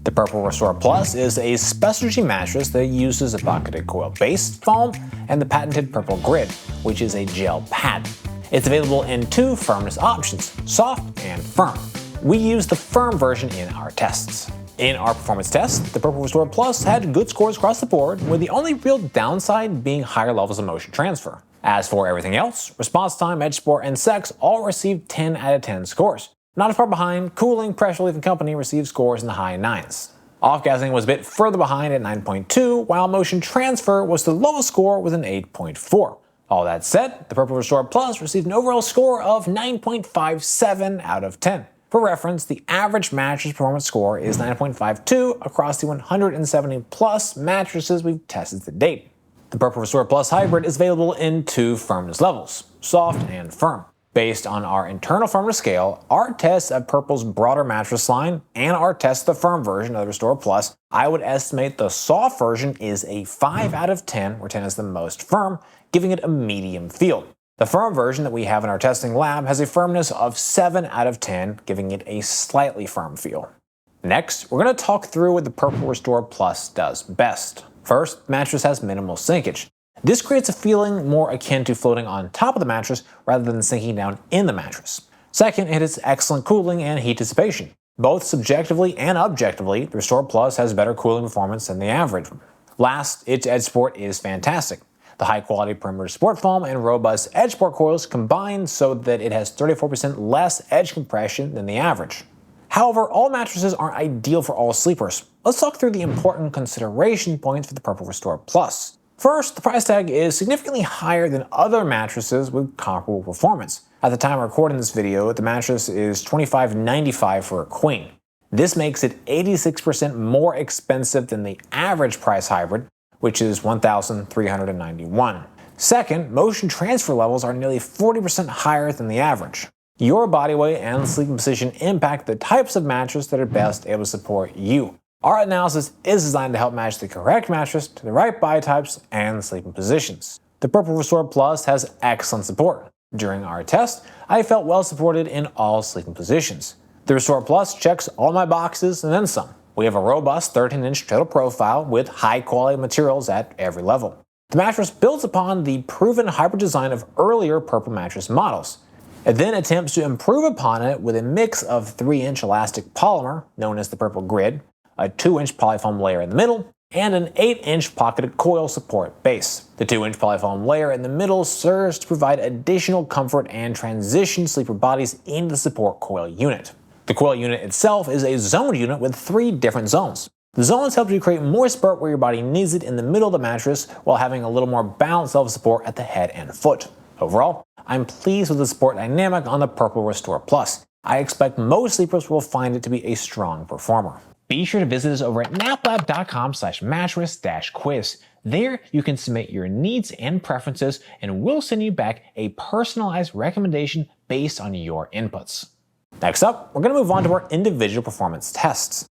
The Purple Restore Plus is a specialty mattress that uses a pocketed coil-based foam and the patented Purple Grid, which is a gel pad. It's available in two firmness options, soft and firm. We used the firm version in our tests. In our performance test, the Purple Restore Plus had good scores across the board, with the only real downside being higher levels of motion transfer. As for everything else, response time, edge support, and sex all received 10 out of 10 scores. Not as far behind, cooling, pressure relief, and company received scores in the high 9s. Off-gassing was a bit further behind at 9.2, while motion transfer was the lowest score with an 8.4. All that said, the Purple Restore Plus received an overall score of 9.57 out of 10. For reference, the average mattress performance score is 9.52 across the 170 plus mattresses we've tested to date. The Purple Restore Plus Hybrid is available in two firmness levels, soft and firm. Based on our internal firmness scale, our test of Purple's broader mattress line, and our test of the firm version of the Restore Plus, I would estimate the soft version is a 5 out of 10, where 10 is the most firm, giving it a medium feel. The firm version that we have in our testing lab has a firmness of 7 out of 10, giving it a slightly firm feel. Next, we're going to talk through what the Purple Restore Plus does best. First, the mattress has minimal sinkage. This creates a feeling more akin to floating on top of the mattress rather than sinking down in the mattress. Second, it has excellent cooling and heat dissipation. Both subjectively and objectively, the Restore Plus has better cooling performance than the average. Last, its edge support is fantastic. The high-quality perimeter support foam and robust edge support coils combine so that it has 34% less edge compression than the average. However, all mattresses aren't ideal for all sleepers. Let's talk through the important consideration points for the Purple Restore Plus. First, the price tag is significantly higher than other mattresses with comparable performance. At the time of recording this video, the mattress is $25.95 for a queen. This makes it 86% more expensive than the average price hybrid, which is $1,391. Second, motion transfer levels are nearly 40% higher than the average. Your body weight and sleeping position impact the types of mattress that are best able to support you. Our analysis is designed to help match the correct mattress to the right body types and sleeping positions. The Purple Restore Plus has excellent support. During our test, I felt well supported in all sleeping positions. The Restore Plus checks all my boxes and then some. We have a robust 13-inch treadle profile with high-quality materials at every level. The mattress builds upon the proven hybrid design of earlier Purple mattress models. It then attempts to improve upon it with a mix of 3-inch elastic polymer, known as the Purple Grid, a 2-inch polyfoam layer in the middle, and an 8-inch pocketed coil support base. The 2-inch polyfoam layer in the middle serves to provide additional comfort and transition sleeper bodies into the support coil unit. The coil unit itself is a zoned unit with 3 different zones. The zones help you create more support where your body needs it in the middle of the mattress while having a little more balanced level of support at the head and foot. Overall, I'm pleased with the support dynamic on the Purple Restore Plus. I expect most sleepers will find it to be a strong performer. Be sure to visit us over at naplab.com/mattress-quiz. There, you can submit your needs and preferences, and we'll send you back a personalized recommendation based on your inputs. Next up, we're going to move on to our individual performance tests.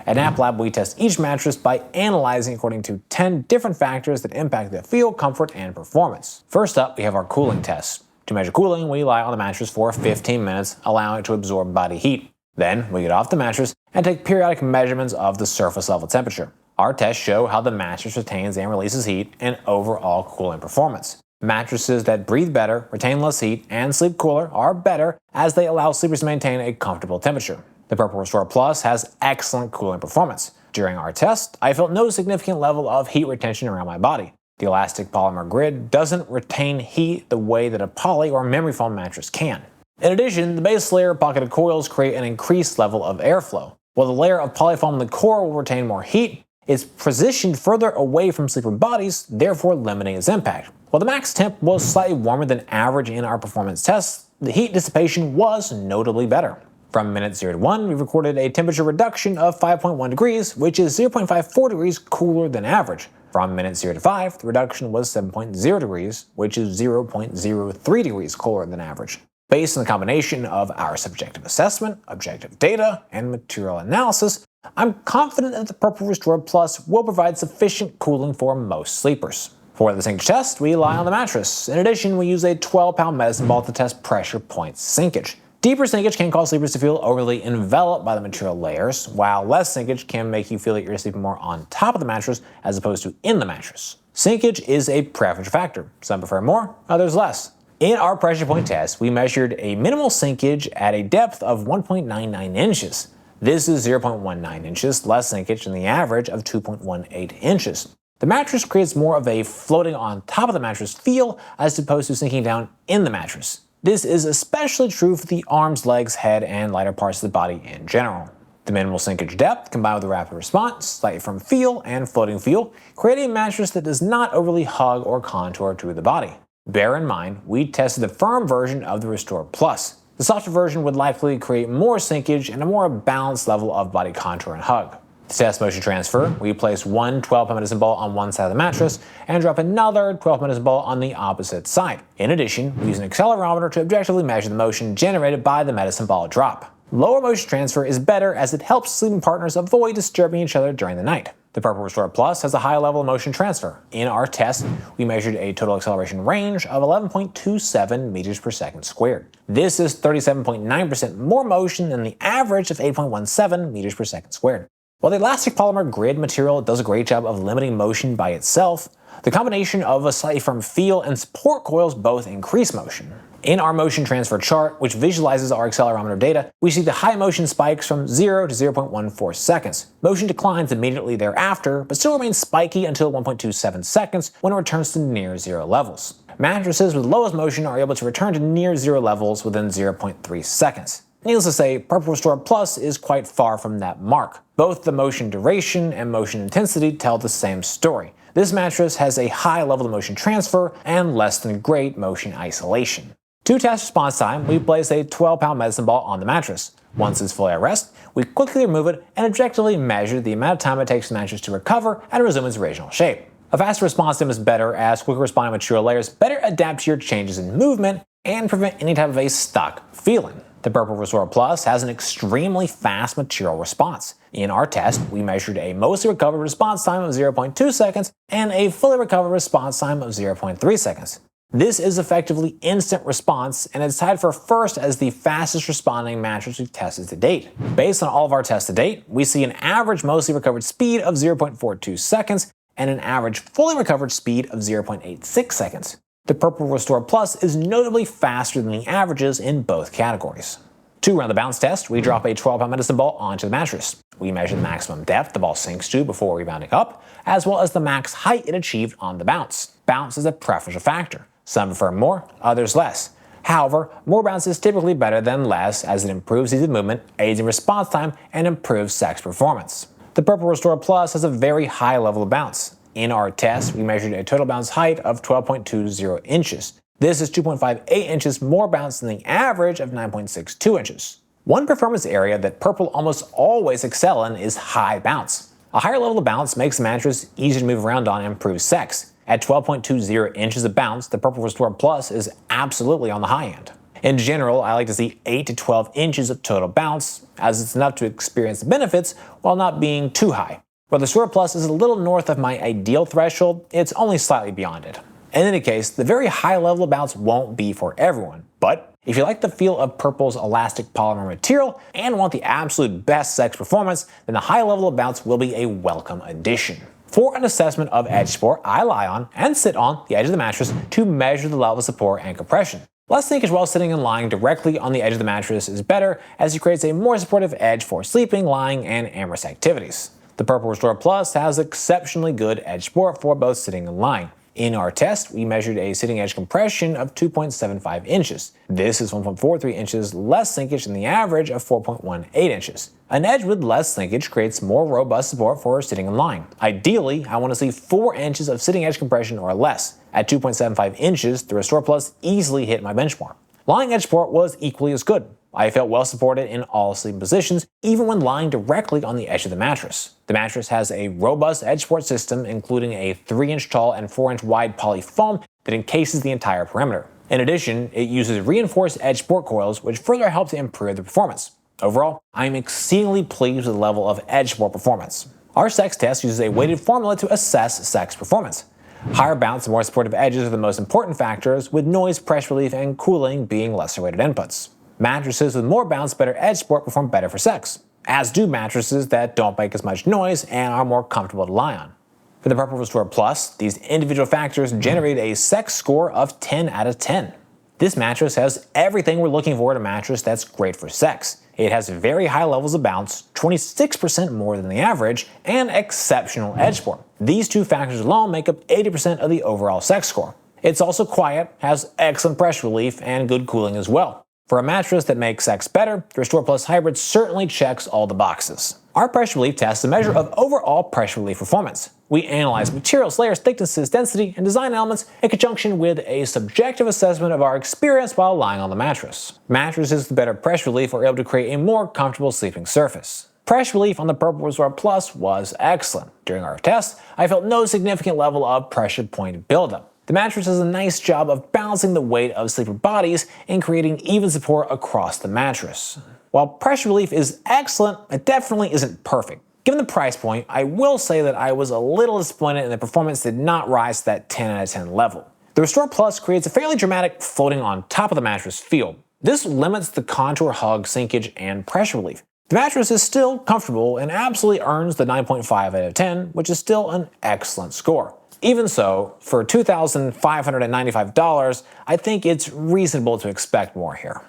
At NapLab, we test each mattress by analyzing according to 10 different factors that impact the feel, comfort, and performance. First up, we have our cooling test. To measure cooling, we lie on the mattress for 15 minutes, allowing it to absorb body heat. Then, we get off the mattress and take periodic measurements of the surface level temperature. Our tests show how the mattress retains and releases heat and overall cooling performance. Mattresses that breathe better, retain less heat, and sleep cooler are better as they allow sleepers to maintain a comfortable temperature. The Purple Restore Plus has excellent cooling performance. During our test, I felt no significant level of heat retention around my body. The elastic polymer grid doesn't retain heat the way that a poly or memory foam mattress can. In addition, the base layer of pocketed coils create an increased level of airflow. While the layer of polyfoam in the core will retain more heat, it's positioned further away from sleeper bodies, therefore limiting its impact. While the max temp was slightly warmer than average in our performance tests, the heat dissipation was notably better. From minute 0 to 1, we recorded a temperature reduction of 5.1 degrees, which is 0.54 degrees cooler than average. From minute 0 to 5, the reduction was 7.0 degrees, which is 0.03 degrees cooler than average. Based on the combination of our subjective assessment, objective data, and material analysis, I'm confident that the Purple Restore Plus will provide sufficient cooling for most sleepers. For the Sinkage Test, we lie on the mattress. In addition, we use a 12-pound medicine ball to test pressure point sinkage. Deeper sinkage can cause sleepers to feel overly enveloped by the material layers, while less sinkage can make you feel that you're sleeping more on top of the mattress as opposed to in the mattress. Sinkage is a preference factor. Some prefer more, others less. In our pressure point test, we measured a minimal sinkage at a depth of 1.99 inches. This is 0.19 inches less sinkage than the average of 2.18 inches. The mattress creates more of a floating on top of the mattress feel as opposed to sinking down in the mattress. This is especially true for the arms, legs, head, and lighter parts of the body in general. The minimal sinkage depth, combined with the rapid response, slightly firm feel, and floating feel, create a mattress that does not overly hug or contour to the body. Bear in mind, we tested the firm version of the Restore Plus. The softer version would likely create more sinkage and a more balanced level of body contour and hug. To test motion transfer, we place one 12-pound medicine ball on one side of the mattress and drop another 12-pound medicine ball on the opposite side. In addition, we use an accelerometer to objectively measure the motion generated by the medicine ball drop. Lower motion transfer is better as it helps sleeping partners avoid disturbing each other during the night. The Purple Restore Plus has a high level of motion transfer. In our test, we measured a total acceleration range of 11.27 meters per second squared. This is 37.9% more motion than the average of 8.17 meters per second squared. While the elastic polymer grid material does a great job of limiting motion by itself, the combination of a slightly firm feel and support coils both increase motion. In our motion transfer chart, which visualizes our accelerometer data, we see the high motion spikes from 0 to 0.14 seconds. Motion declines immediately thereafter, but still remains spiky until 1.27 seconds when it returns to near zero levels. Mattresses with lowest motion are able to return to near zero levels within 0.3 seconds. Needless to say, Purple Restore Plus is quite far from that mark. Both the motion duration and motion intensity tell the same story. This mattress has a high level of motion transfer and less than great motion isolation. To test response time, we place a 12-pound medicine ball on the mattress. Once it's fully at rest, we quickly remove it and objectively measure the amount of time it takes the mattress to recover and resume its original shape. A faster response time is better as quicker responding material layers better adapt to your changes in movement and prevent any type of a stuck feeling. The Purple Restore Plus has an extremely fast material response. In our test, we measured a mostly recovered response time of 0.2 seconds and a fully recovered response time of 0.3 seconds. This is effectively instant response and is tied for first as the fastest responding mattress we've tested to date. Based on all of our tests to date, we see an average mostly recovered speed of 0.42 seconds and an average fully recovered speed of 0.86 seconds. The Purple Restore Plus is notably faster than the averages in both categories. To run the bounce test, we drop a 12-pound medicine ball onto the mattress. We measure the maximum depth the ball sinks to before rebounding up, as well as the max height it achieved on the bounce. Bounce is a preferential factor. Some prefer more, others less. However, more bounce is typically better than less as it improves ease of movement, aids in response time, and improves sex performance. The Purple Restore Plus has a very high level of bounce. In our test, we measured a total bounce height of 12.20 inches. This is 2.58 inches more bounce than the average of 9.62 inches. One performance area that Purple almost always excel in is high bounce. A higher level of bounce makes the mattress easier to move around on and improves sex. At 12.20 inches of bounce, the Purple Restore Plus is absolutely on the high end. In general, I like to see 8 to 12 inches of total bounce, as it's enough to experience the benefits while not being too high. While the Restore Plus is a little north of my ideal threshold, it's only slightly beyond it. In any case, the very high level of bounce won't be for everyone, but if you like the feel of Purple's elastic polymer material and want the absolute best sex performance, then the high level of bounce will be a welcome addition. For an assessment of edge support, I lie on and sit on the edge of the mattress to measure the level of support and compression. Less sinkage while sitting and lying directly on the edge of the mattress is better, as it creates a more supportive edge for sleeping, lying, and amorous activities. The Purple Restore Plus has exceptionally good edge support for both sitting and lying. In our test, we measured a sitting edge compression of 2.75 inches. This is 1.43 inches less sinkage than the average of 4.18 inches. An edge with less sinkage creates more robust support for sitting and lying. Ideally, I want to see 4 inches of sitting edge compression or less. At 2.75 inches, the Restore Plus easily hit my benchmark. Lying edge support was equally as good. I felt well supported in all sleeping positions, even when lying directly on the edge of the mattress. The mattress has a robust edge support system, including a 3-inch tall and 4-inch wide poly foam that encases the entire perimeter. In addition, it uses reinforced edge support coils, which further help to improve the performance. Overall, I am exceedingly pleased with the level of edge support performance. Our sex test uses a weighted formula to assess sex performance. Higher bounce and more supportive edges are the most important factors, with noise, pressure relief, and cooling being lesser weighted inputs. Mattresses with more bounce, better edge support perform better for sex, as do mattresses that don't make as much noise and are more comfortable to lie on. For the Purple Restore Plus, these individual factors generated a sex score of 10 out of 10. This mattress has everything we're looking for in a mattress that's great for sex. It has very high levels of bounce, 26% more than the average, and exceptional edge support. These two factors alone make up 80% of the overall sex score. It's also quiet, has excellent pressure relief, and good cooling as well. For a mattress that makes sex better, the Restore Plus Hybrid certainly checks all the boxes. Our pressure relief test is a measure of overall pressure relief performance. We analyze materials, layers, thicknesses, density, and design elements in conjunction with a subjective assessment of our experience while lying on the mattress. Mattresses with better pressure relief are able to create a more comfortable sleeping surface. Pressure relief on the Purple Restore Plus was excellent. During our test, I felt no significant level of pressure point buildup. The mattress does a nice job of balancing the weight of sleeper bodies and creating even support across the mattress. While pressure relief is excellent, it definitely isn't perfect. Given the price point, I will say that I was a little disappointed and the performance did not rise to that 10 out of 10 level. The Restore Plus creates a fairly dramatic floating on top of the mattress feel. This limits the contour hug, sinkage, and pressure relief. The mattress is still comfortable and absolutely earns the 9.5 out of 10, which is still an excellent score. Even so, for $2,595, I think it's reasonable to expect more here.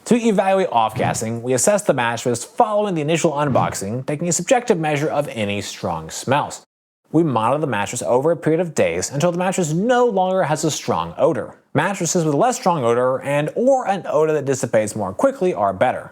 To evaluate off-gassing, we assess the mattress following the initial unboxing, taking a subjective measure of any strong smells. We monitor the mattress over a period of days until the mattress no longer has a strong odor. Mattresses with less strong odor or an odor that dissipates more quickly are better.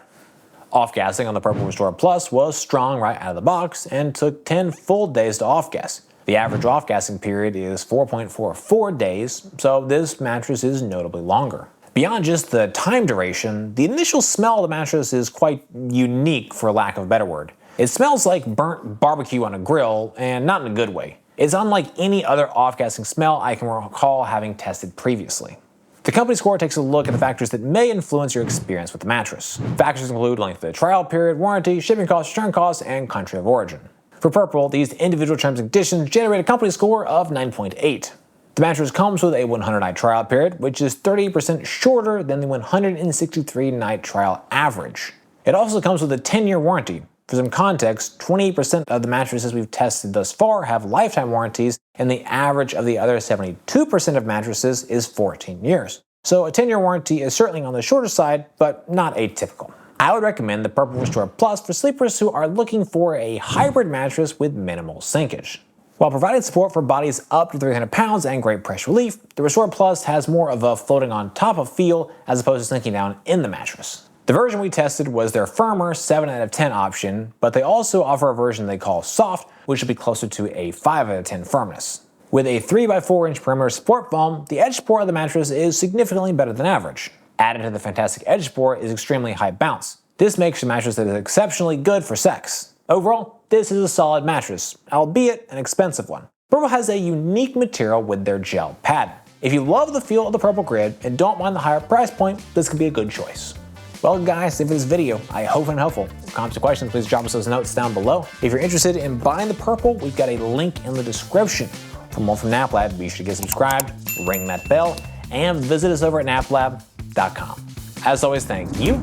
Off-gassing on the Purple Restore Plus was strong right out of the box and took 10 full days to off-gas. The average off-gassing period is 4.44 days, so this mattress is notably longer. Beyond just the time duration, the initial smell of the mattress is quite unique, for lack of a better word. It smells like burnt barbecue on a grill, and not in a good way. It's unlike any other off-gassing smell I can recall having tested previously. The company score takes a look at the factors that may influence your experience with the mattress. Factors include length of the trial period, warranty, shipping costs, return costs, and country of origin. For Purple, these individual terms and conditions generate a company score of 9.8. The mattress comes with a 100-night trial period, which is 38% shorter than the 163-night trial average. It also comes with a 10-year warranty. For some context, 28% of the mattresses we've tested thus far have lifetime warranties, and the average of the other 72% of mattresses is 14 years. So a 10-year warranty is certainly on the shorter side, but not atypical. I would recommend the Purple Restore Plus for sleepers who are looking for a hybrid mattress with minimal sinkage. While providing support for bodies up to 300 pounds and great pressure relief, the Restore Plus has more of a floating on top of feel as opposed to sinking down in the mattress. The version we tested was their firmer 7 out of 10 option, but they also offer a version they call soft, which would be closer to a 5 out of 10 firmness. With a 3x4 inch perimeter support foam, the edge support of the mattress is significantly better than average. Added to the fantastic edge support is extremely high bounce. This makes a mattress that is exceptionally good for sex. Overall, this is a solid mattress, albeit an expensive one. Purple has a unique material with their gel pad. If you love the feel of the Purple Grid and don't mind the higher price point, this could be a good choice. Well guys, if this video I hope found helpful. Comments or questions, please drop us those notes down below. If you're interested in buying the Purple, we've got a link in the description. For more from NapLab, be sure to get subscribed, ring that bell, and visit us over at naplab.com. As always, thank you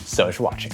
so much for watching.